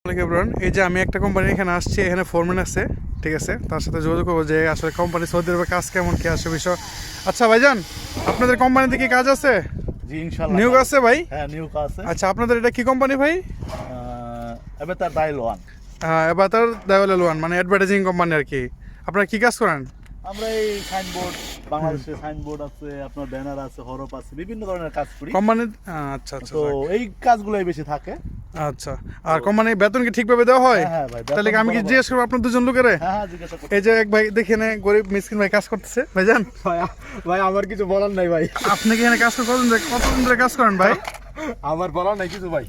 এই যে আমি একটা কোম্পানি এখানে আসছি, এখানে ফোরম্যান আছে, ঠিক আছে, তার সাথে যোগাযোগ করবো যে আসলে কোম্পানি সৌদি আরবে কাজ কেমন কি আসে বিষয়। আচ্ছা ভাইজান, আপনাদের কোম্পানিতে কি কাজ আছে? জি ইনশাআল্লাহ নিয়োগ আছে ভাই? হ্যাঁ নিয়োগ আছে। আচ্ছা, আপনাদের এটা কি কোম্পানি ভাই? এবার তার ডায়াল ওয়ান। এবার তার দেওয়াল ওয়ান মানে অ্যাডভার্টাইজিং কোম্পানি আর কি। আপনারা কি কাজ করেন? আমরা এই সাইনবোর্ড, বাংলাদেশে সাইনবোর্ড আছে, আপনার ব্যানার আছে, হরফ আছে, বিভিন্ন ধরনের কাজ করি কোম্পানি? আচ্ছা আচ্ছা, তো এই কাজগুলোই বেশি থাকে। আচ্ছা। আর কোম্পানি বেতন কি ঠিকভাবে দেওয়া হয়? হ্যাঁ ভাই, তাহলে কি আমি কি জিজ্ঞেস করবো আপনার দুজন লোকের? হ্যাঁ হ্যাঁ জিজ্ঞাসা করুন। এই যে এক ভাই দেখে নে, গরিব মিসকিন ভাই কাজ করতেছে। ভাইজান ভাই আমার কিছু বলার নাই ভাই, আপনি কি এখানে কাজ করেন? কতদিন ধরে কাজ করেন ভাই? আমার বলার নাই কিছু ভাই।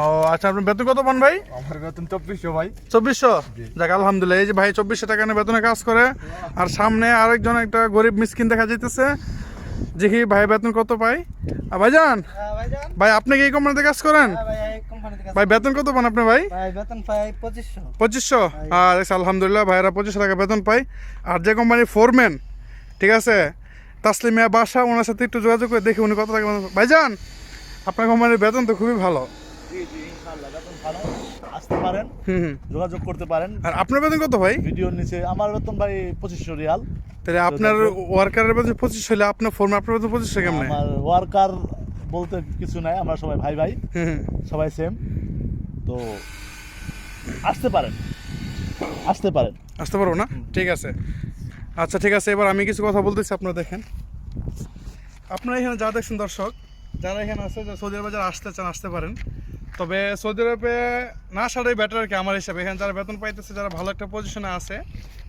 ও আচ্ছা, আপনার বেতন কত পান ভাই? আমার বেতন 2400 ভাই। 2400? যাক আলহামদুলিল্লাহ। এই যে ভাই 2400 টাকা নিয়ে বেতনে কাজ করে, আর সামনে আরেকজন একটা গরিব মিসকিন দেখা যাইতেছে। দেখি ভাই বেতন কত পাই। ভাইজান, ভাই আপনি কি এই কোম্পানিতে কাজ করেন? ভাই বেতন কত পান আপনি ভাই? বেতন পাই 2500। 2500? আর আলহামদুলিল্লাহ, ভাইরা 2500 টাকা বেতন পাই। আর যে কোম্পানির ফোরম্যান, ঠিক আছে, তাসলিমিয়া বাসা, ওনার সাথে একটু যোগাযোগ করে দেখি উনি কত টাকা। ভাইজান, আপনার কোম্পানির বেতন তো খুবই ভালো। জি জি ইনশাআল্লাহ বেতন ভালো, আসতে পারেন, হুম। যোগাযোগ করতে পারেন। আর আপনার বেতন কত ভাই? ভিডিওর নিচে আমার বেতন ভাই 2500 রিয়াল। তাহলে আপনার ওয়ার্কারের বেতন 2500 হলে আপনার ফোরম্যান আপনার বেতন 2500 কেমনে? আমার ওয়ার্কার বলতে কিছু নাই, আমরা সবাই ভাই ভাই, হুম। সবাই সেম। তো আসতে পারেন, আসতে পারেন। আসতে পারবো না? ঠিক আছে, আচ্ছা ঠিক আছে। এবার আমি কিছু কথা বলতেছি, আপনারা দেখেন। আপনারা এখানে যা দেখছেন দর্শক, যারা এখানে আছে, যে সৌদি আরবে যারা আসতে চান আসতে পারেন। তবে সৌদি আরবে না আসাটাই বেটার আর কি আমার হিসাবে। এখানে যারা বেতন পাইতেছে, যারা ভালো একটা পজিশনে আছে,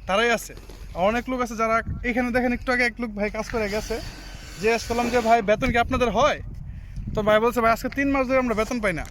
তারাই আছে। আর অনেক লোক আছে যারা এখানে দেখেন, একটু আগে এক লোক ভাই কাজ করে গেছে, জিজ্ঞেস করলাম যে ভাই বেতন কি আপনাদের হয়? তো ভাই বলছে ভাই আজকে 3 মাস ধরে আমরা বেতন পাই না।